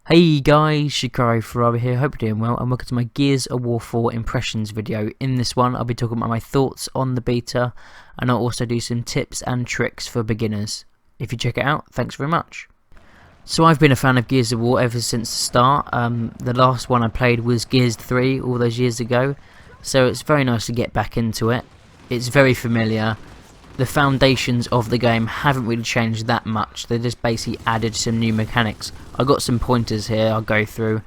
Hey guys, Shikari Forever here, hope you're doing well and welcome to my Gears of War 4 impressions video. In this one I'll be talking about my thoughts on the beta and I'll also do some tips and tricks for beginners. If you check it out, thanks very much. So I've been a fan of Gears of War ever since the start. The last one I played was Gears 3 all those years ago, so it's very nice to get back into it. It's very familiar. The foundations of the game haven't really changed that much, they just basically added some new mechanics. I've got some pointers here I'll go through.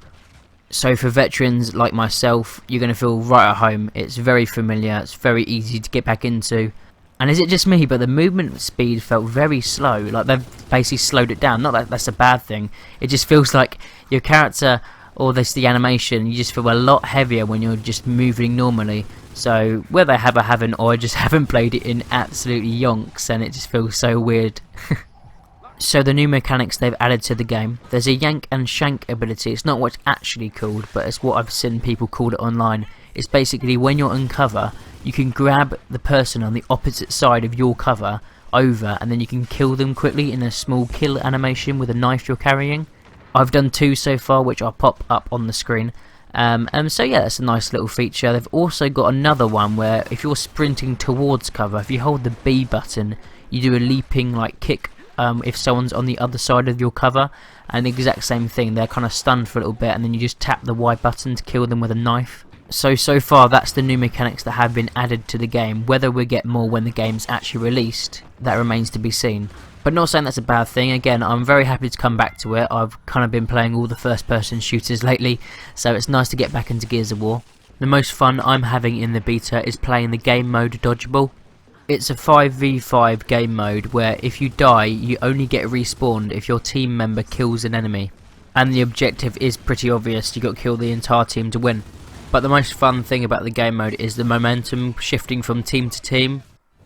So for veterans like myself, you're going to feel right at home. It's very familiar, it's very easy to get back into. And is it just me, but the movement speed felt very slow, like they've basically slowed it down. Not that that's a bad thing, it just feels like your character, or the animation, you just feel a lot heavier when you're just moving normally. So whether I haven't, or I just haven't played it in absolutely yonks and it just feels so weird. So the new mechanics they've added to the game, there's a yank and shank ability. It's not what it's actually called, but it's what I've seen people call it online. It's basically when you're on cover, you can grab the person on the opposite side of your cover over and then you can kill them quickly in a small kill animation with a knife you're carrying. I've done 2 so far, which I'll pop up on the screen. So yeah, that's a nice little feature. They've also got another one where if you're sprinting towards cover, if you hold the B button, you do a leaping like kick if someone's on the other side of your cover, and the exact same thing, they're kind of stunned for a little bit and then you just tap the Y button to kill them with a knife. So far that's the new mechanics that have been added to the game. Whether we get more when the game's actually released, that remains to be seen. But not saying that's a bad thing. Again, I'm very happy to come back to it. I've kind of been playing all the first person shooters lately, so it's nice to get back into Gears of War. The most fun I'm having in the beta is playing the game mode Dodgeable. It's a 5v5 game mode where if you die you only get respawned if your team member kills an enemy. And the objective is pretty obvious, you got to kill the entire team to win. But the most fun thing about the game mode is the momentum shifting from team to team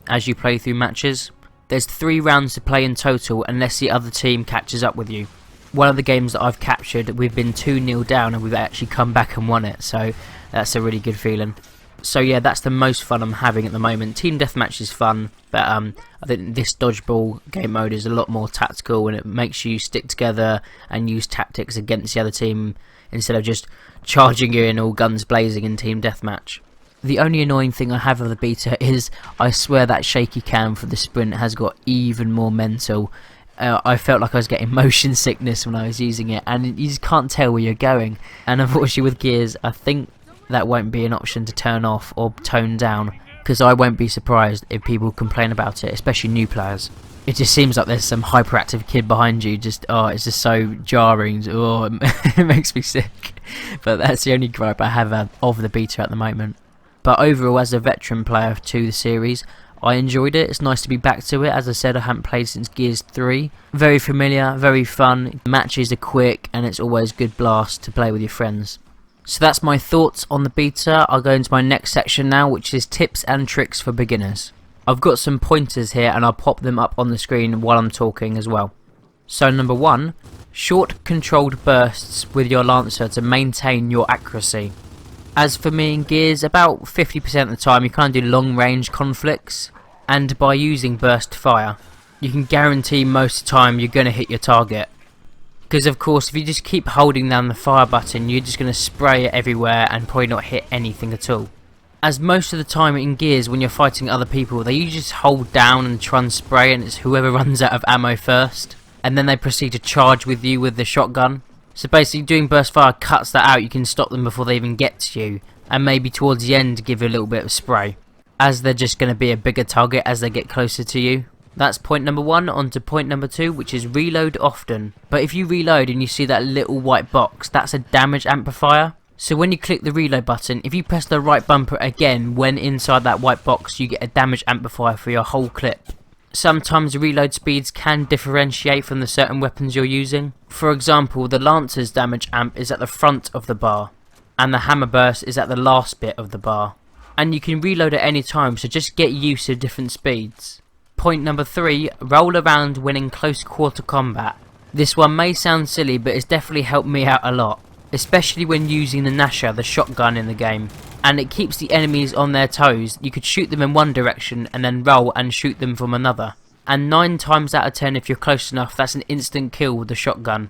as you play through matches. There's 3 rounds to play in total unless the other team catches up with you. One of the games that I've captured, we've been 2-0 down and we've actually come back and won it, so that's a really good feeling. So yeah, that's the most fun I'm having at the moment. Team Deathmatch is fun, but I think this Dodgeball game mode is a lot more tactical and it makes you stick together and use tactics against the other team instead of just charging you in all guns blazing in Team Deathmatch. The only annoying thing I have of the beta is I swear that shaky cam for the sprint has got even more mental. I felt like I was getting motion sickness when I was using it and you just can't tell where you're going. And unfortunately with Gears, I think that won't be an option to turn off or tone down, because I won't be surprised if people complain about it, especially new players. It just seems like there's some hyperactive kid behind you, it's just so jarring, it makes me sick. But that's the only gripe I have of the beta at the moment. But overall, as a veteran player to the series, I enjoyed it. It's nice to be back to it. As I said, I haven't played since Gears 3. Very familiar, very fun. Matches are quick and it's always a good blast to play with your friends. So that's my thoughts on the beta. I'll go into my next section now, which is tips and tricks for beginners. I've got some pointers here and I'll pop them up on the screen while I'm talking as well. So number 1, short controlled bursts with your Lancer to maintain your accuracy. As for me in Gears, about 50% of the time you can't do long range conflicts, and by using burst fire you can guarantee most of the time you're going to hit your target. Because of course if you just keep holding down the fire button you're just going to spray it everywhere and probably not hit anything at all. As most of the time in Gears when you're fighting other people, they usually just hold down and try and spray and it's whoever runs out of ammo first, and then they proceed to charge with you with the shotgun. So basically doing burst fire cuts that out, you can stop them before they even get to you, and maybe towards the end give you a little bit of spray, as they're just going to be a bigger target as they get closer to you. That's point number 1. On to point number 2, which is reload often. But if you reload and you see that little white box, that's a damage amplifier. So when you click the reload button, if you press the right bumper again when inside that white box, you get a damage amplifier for your whole clip. Sometimes reload speeds can differentiate from the certain weapons you're using. For example, the Lancer's damage amp is at the front of the bar, and the hammer burst is at the last bit of the bar. And you can reload at any time, so just get used to different speeds. Point number 3, roll around when in close quarter combat. This one may sound silly, but it's definitely helped me out a lot, especially when using the Nasher, the shotgun in the game. And it keeps the enemies on their toes. You could shoot them in one direction and then roll and shoot them from another. And 9 times out of 10 if you're close enough, that's an instant kill with the shotgun.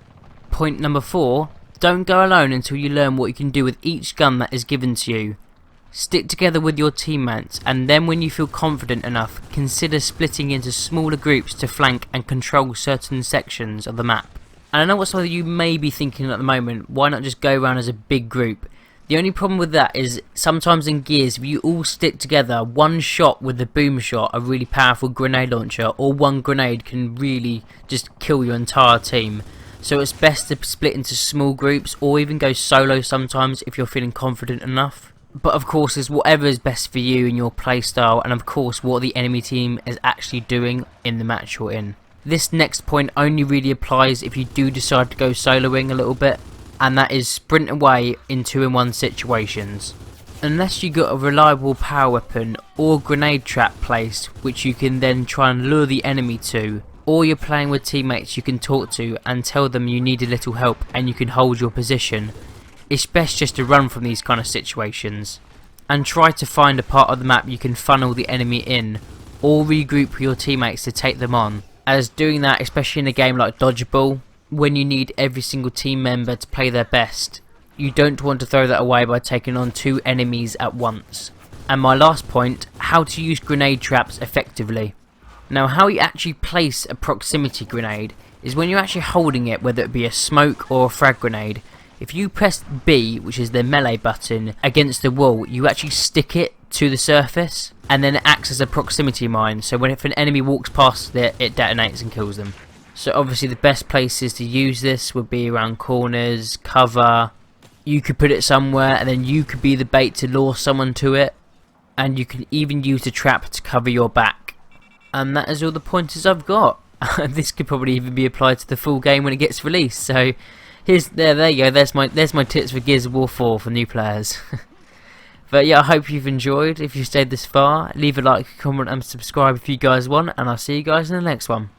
Point number 4, don't go alone until you learn what you can do with each gun that is given to you. Stick together with your teammates, and then when you feel confident enough, consider splitting into smaller groups to flank and control certain sections of the map. And I know what some of you may be thinking at the moment, why not just go around as a big group? The only problem with that is sometimes in Gears, if you all stick together, one shot with the boom shot, a really powerful grenade launcher, or one grenade can really just kill your entire team. So it's best to split into small groups, or even go solo sometimes if you're feeling confident enough. But of course, it's whatever is best for you and your playstyle, and of course what the enemy team is actually doing in the match you're in. This next point only really applies if you do decide to go soloing a little bit, and that is sprint away in 2-in-1 situations. Unless you got a reliable power weapon or grenade trap placed which you can then try and lure the enemy to, or you're playing with teammates you can talk to and tell them you need a little help and you can hold your position, it's best just to run from these kind of situations and try to find a part of the map you can funnel the enemy in, or regroup with your teammates to take them on, as doing that, especially in a game like Dodgeball, when you need every single team member to play their best, you don't want to throw that away by taking on 2 enemies at once. And my last point, how to use grenade traps effectively. Now, how you actually place a proximity grenade is when you're actually holding it, whether it be a smoke or a frag grenade. If you press B, which is the melee button, against the wall, you actually stick it to the surface, and then it acts as a proximity mine, so if an enemy walks past it, it detonates and kills them. So obviously the best places to use this would be around corners, cover. You could put it somewhere and then you could be the bait to lure someone to it, and you can even use a trap to cover your back. And that is all the pointers I've got. This could probably even be applied to the full game when it gets released, so there you go, there's my tips for Gears of War 4 for new players. But yeah, I hope you've enjoyed. If you've stayed this far, leave a like, comment and subscribe if you guys want, and I'll see you guys in the next one.